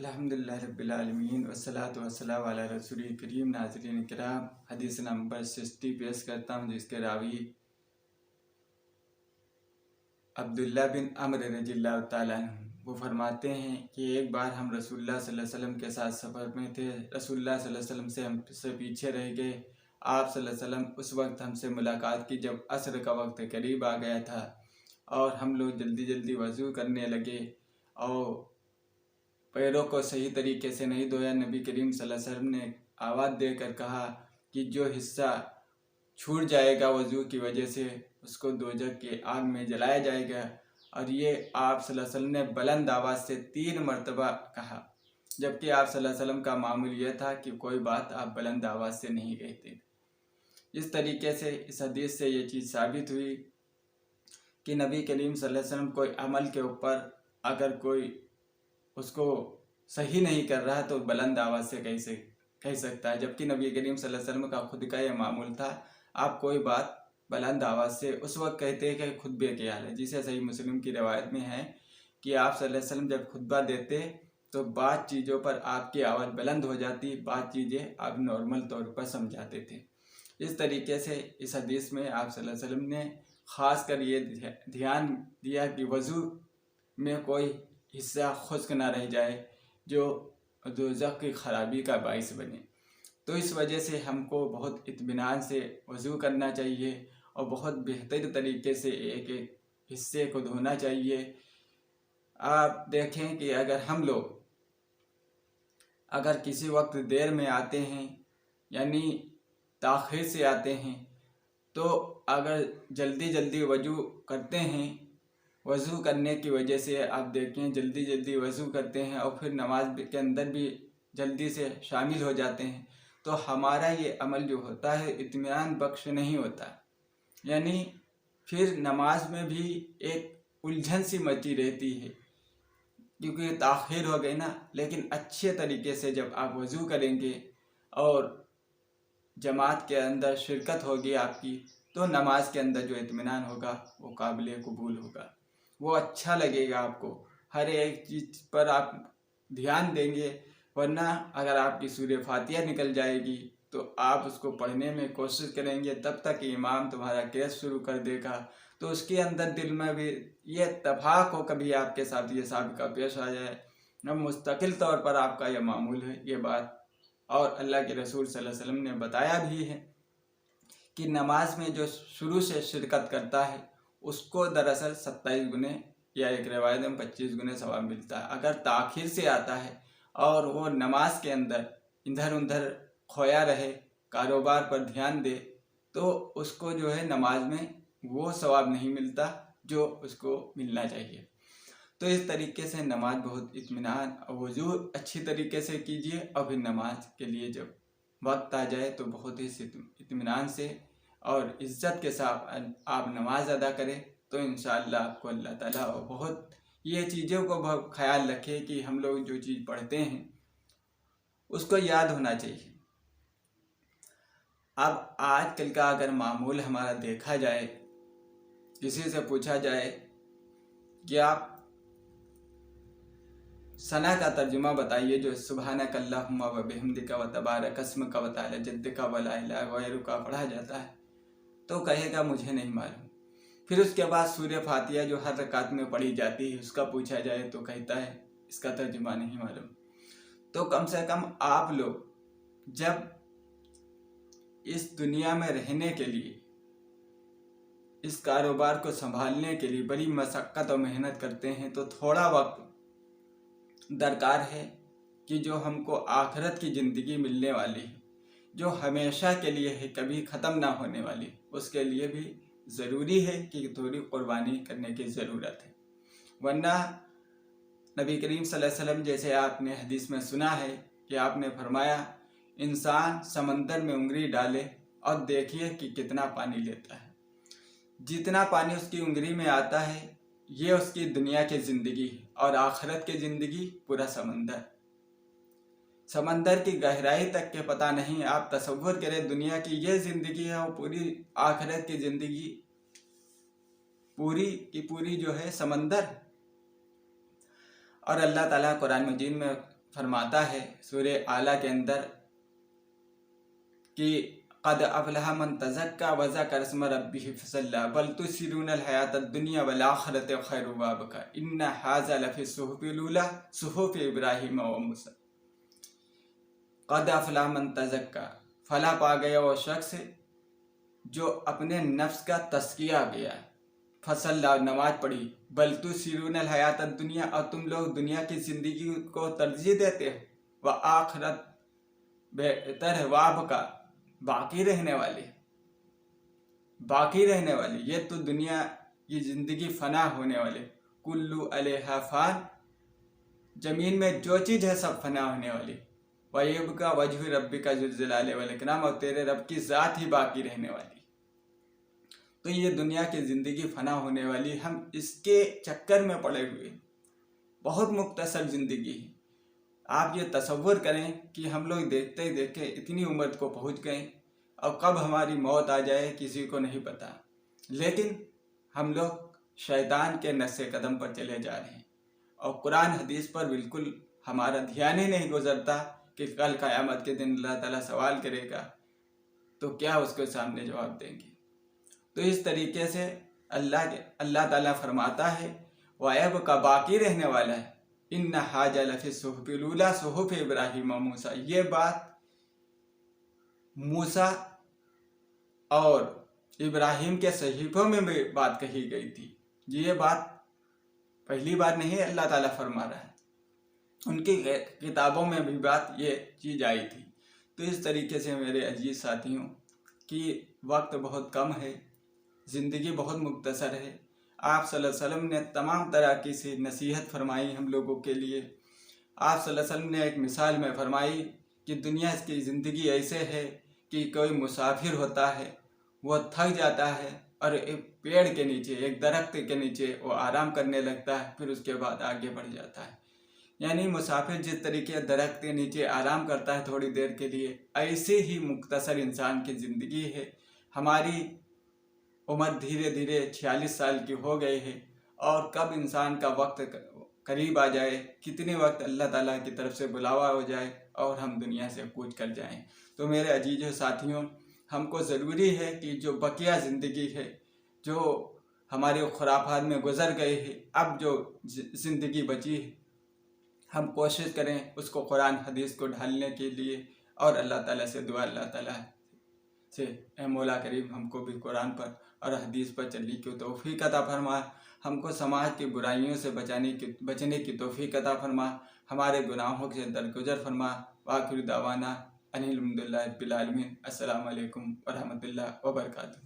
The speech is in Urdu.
الحمدللہ رب العالمین والصلاۃ والسلام علی رسول کریم۔ ناظرین کرام، حدیث نمبر 60 پیش کرتا ہوں، جس کے راوی عبداللہ بن عمرو رضی اللہ تعالیٰ عنہ وہ فرماتے ہیں کہ ایک بار ہم رسول اللہ صلی اللہ علیہ وسلم کے ساتھ سفر میں تھے۔ رسول اللہ صلی اللہ علیہ وسلم سے ہم سے پیچھے رہ گئے۔ آپ صلی اللہ علیہ وسلم اس وقت ہم سے ملاقات کی جب عصر کا وقت قریب آ گیا تھا، اور ہم لوگ جلدی جلدی وضو کرنے لگے اور پیروں کو صحیح طریقے سے نہیں دھویا۔ نبی کریم صلی اللہ علیہ وسلم نے آواز دے کر کہا کہ جو حصہ چھوٹ جائے گا وضو کی وجہ سے، اس کو دوزخ کے آگ میں جلایا جائے گا۔ اور یہ آپ صلی اللہ علیہ وسلم نے بلند آواز سے 3 مرتبہ کہا، جبکہ آپ صلی اللہ علیہ وسلم کا معمول یہ تھا کہ کوئی بات آپ بلند آواز سے نہیں کہتے۔ اس طریقے سے اس حدیث سے یہ چیز ثابت ہوئی کہ نبی کریم صلی اللہ علیہ وسلم کوئی عمل کے اوپر اگر کوئی اس کو صحیح نہیں کر رہا تو بلند آواز سے کہہ سکتا ہے، جبکہ نبی کریم صلی اللہ علیہ وسلم کا خود کا یہ معمول تھا، آپ کوئی بات بلند آواز سے اس وقت کہتے کہ خطبے کے حال ہے، جسے صحیح مسلم کی روایت میں ہے کہ آپ صلی اللہ علیہ وسلم جب خطبہ دیتے تو بعض چیزوں پر آپ کی آواز بلند ہو جاتی، بعض چیزیں آپ نارمل طور پر سمجھاتے تھے۔ اس طریقے سے اس حدیث میں آپ صلی اللہ علیہ وسلم نے خاص کر یہ دھیان دیا کہ وضو میں کوئی حصہ خشک نہ رہ جائے جو دوزخ کی خرابی کا باعث بنے۔ تو اس وجہ سے ہم کو بہت اطمینان سے وضو کرنا چاہیے اور بہت بہتر طریقے سے ایک ایک حصے کو دھونا چاہیے۔ آپ دیکھیں کہ اگر کسی وقت دیر میں آتے ہیں، یعنی تاخیر سے آتے ہیں، تو اگر جلدی جلدی وضو کرتے ہیں، وضو کرنے کی وجہ سے آپ دیکھیں جلدی جلدی وضو کرتے ہیں اور پھر نماز کے اندر بھی جلدی سے شامل ہو جاتے ہیں، تو ہمارا یہ عمل جو ہوتا ہے اطمینان بخش نہیں ہوتا، یعنی پھر نماز میں بھی ایک الجھن سی مچی رہتی ہے، کیونکہ یہ تاخیر ہو گئی نا۔ لیکن اچھے طریقے سے جب آپ وضو کریں گے اور جماعت کے اندر شرکت ہوگی آپ کی، تو نماز کے اندر جو اطمینان ہوگا وہ قابل قبول ہوگا، وہ اچھا لگے گا آپ کو، ہر ایک چیز پر آپ دھیان دیں گے۔ ورنہ اگر آپ کی سورہ فاتحہ نکل جائے گی تو آپ اس کو پڑھنے میں کوشش کریں گے، تب تک امام تمہارا کیس شروع کر دے گا، تو اس کے اندر دل میں بھی یہ اتفاق ہو کبھی آپ کے ساتھ یہ سابقہ پیش آ جائے، اب مستقل طور پر آپ کا یہ معمول ہے یہ بات، اور اللہ کے رسول صلی اللہ علیہ وسلم نے بتایا بھی ہے کہ نماز میں جو شروع سے شرکت کرتا ہے اس کو دراصل 27 گنے یا ایک روایت میں 25 گنے ثواب ملتا ہے۔ اگر تاخیر سے آتا ہے اور وہ نماز کے اندر ادھر ادھر کھویا رہے، کاروبار پر دھیان دے، تو اس کو جو ہے نماز میں وہ ثواب نہیں ملتا جو اس کو ملنا چاہیے۔ تو اس طریقے سے نماز بہت اطمینان اور وضو اچھی طریقے سے کیجیے، اور پھر نماز کے لیے جب وقت آ جائے تو بہت ہی اطمینان سے اور عزت کے ساتھ آپ نماز ادا کریں، تو انشاءاللہ آپ کو اللہ تعالیٰ بہت یہ چیزوں کو بہت خیال رکھے کہ ہم لوگ جو چیز پڑھتے ہیں اس کو یاد ہونا چاہیے۔ اب آج کل کا اگر معمول ہمارا دیکھا جائے، کسی سے پوچھا جائے کہ آپ ثنا کا ترجمہ بتائیے جو سبحانک اللہم و بحمدک و تبارک اسمک و تعالی جدک و لا الہ غیرک پڑھا جاتا ہے، تو کہے گا مجھے نہیں معلوم۔ پھر اس کے بعد سورہ فاتحہ جو ہر رکعت میں پڑھی جاتی ہے اس کا پوچھا جائے تو کہتا ہے اس کا ترجمہ نہیں معلوم۔ تو کم سے کم آپ لوگ جب اس دنیا میں رہنے کے لیے، اس کاروبار کو سنبھالنے کے لیے بڑی مشقت اور محنت کرتے ہیں، تو تھوڑا وقت درکار ہے کہ جو ہم کو آخرت کی زندگی ملنے والی ہے، جو ہمیشہ کے لیے ہے، کبھی ختم نہ ہونے والی، اس کے لیے بھی ضروری ہے کہ تھوڑی قربانی کرنے کی ضرورت ہے۔ ورنہ نبی کریم صلی اللہ علیہ وسلم جیسے آپ نے حدیث میں سنا ہے کہ آپ نے فرمایا انسان سمندر میں انگلی ڈالے اور دیکھیے کہ کتنا پانی لیتا ہے، جتنا پانی اس کی انگلی میں آتا ہے یہ اس کی دنیا کی زندگی ہے، اور آخرت کی زندگی پورا سمندر کی گہرائی تک کے پتہ نہیں۔ آپ تصور کریں دنیا کی یہ زندگی ہے اور پوری آخرت کی زندگی پوری کی پوری جو ہے سمندر۔ اور اللہ تعالیٰ قرآن مجید میں فرماتا ہے سورہ اعلیٰ کے اندر کہ قد افلح من تزکا وذکر اسم ربہ فصلی بل تؤثرون الحیاۃ الدنیا والآخرۃ خیر وابقیٰ ان ھذا لفی الصحف الاولی صحف ابراہیم وموسیٰ۔ قد افلح من تزکا، فلاح پا گیا وہ شخص جو اپنے نفس کا تزکیہ گیا، فصلی نماز پڑھی، بل تؤثرون الحیاۃ الدنیا، اور تم لوگ دنیا کی زندگی کو ترجیح دیتے ہو، وآخرت بہتر ہے، وابقیٰ باقی رہنے والی، یہ تو دنیا کی زندگی فنا ہونے والی، کلو علیہا فان، زمین میں جو چیز ہے سب فنا ہونے والی، وَيَبْقَى وَجْهُ رَبِّكَ ذُو الجلال والإکرام، اور تیرے رب کی ذات ہی باقی رہنے والی۔ تو یہ دنیا کی زندگی فنا ہونے والی، ہم اس کے چکر میں پڑے ہوئے، بہت مختصر زندگی ہے۔ آپ یہ تصور کریں کہ ہم لوگ دیکھتے ہی دیکھتے اتنی عمر کو پہنچ گئے، اور کب ہماری موت آ جائے کسی کو نہیں پتہ، لیکن ہم لوگ شیطان کے نقش قدم پر چلے جا رہے ہیں، اور قرآن حدیث پر بالکل ہمارا دھیان ہی نہیں گزرتا کہ کل قیامت کے دن اللہ تعالیٰ سوال کرے گا تو کیا اس کے سامنے جواب دیں گے۔ تو اس طریقے سے اللہ تعالیٰ فرماتا ہے وَيَبْقَى باقی رہنے والا ہے، ان ھذا لفی الصحف الاولی صحف ابراہیم و موسیٰ، یہ بات موسیٰ اور ابراہیم کے صحیفوں میں بھی بات کہی گئی تھی، یہ بات پہلی بار نہیں اللہ تعالیٰ فرما رہا ہے، ان کی کتابوں میں بھی بات یہ چیز آئی تھی۔ تو اس طریقے سے میرے عزیز ساتھیوں کہ وقت بہت کم ہے، زندگی بہت مختصر ہے، آپ صلی اللہ علیہ وسلم نے تمام طرح کی سی نصیحت فرمائی ہم لوگوں کے لیے۔ آپ صلی اللہ علیہ وسلم نے ایک مثال میں فرمائی کہ دنیا کی زندگی ایسے ہے کہ کوئی مسافر ہوتا ہے، وہ تھک جاتا ہے اور ایک پیڑ کے نیچے، ایک درخت کے نیچے وہ آرام کرنے لگتا ہے، پھر اس کے بعد آگے بڑھ جاتا ہے۔ یعنی مسافر جس طریقے درخت کے نیچے آرام کرتا ہے تھوڑی دیر کے لیے، ایسے ہی مختصر انسان کی زندگی ہے۔ ہماری عمر دھیرے دھیرے 46 سال کی ہو گئی ہے، اور کب انسان کا وقت قریب آ جائے، کتنے وقت اللہ تعالیٰ کی طرف سے بلاوا ہو جائے اور ہم دنیا سے کوچ کر جائیں۔ تو میرے عزیز و ساتھیوں، ہم کو ضروری ہے کہ جو بقیہ زندگی ہے، جو ہمارے خرافات میں گزر گئے ہے، اب جو زندگی بچی ہے، ہم کوشش کریں اس کو قرآن حدیث کو ڈھالنے کے لیے، اور اللہ تعالیٰ سے دعا اللہ تعالیٰ سے اے مولا کریم ہم کو بھی قرآن پر اور حدیث پر چلنے کی توفیق عطا فرما، ہم کو سماج کی برائیوں سے بچنے کی توفیق عطا فرما، ہمارے گناہوں سے درگزر فرما۔ وآخر دعوانا ان الحمد للہ رب العالمین۔ السلام علیکم ورحمۃ اللہ وبرکاتہ۔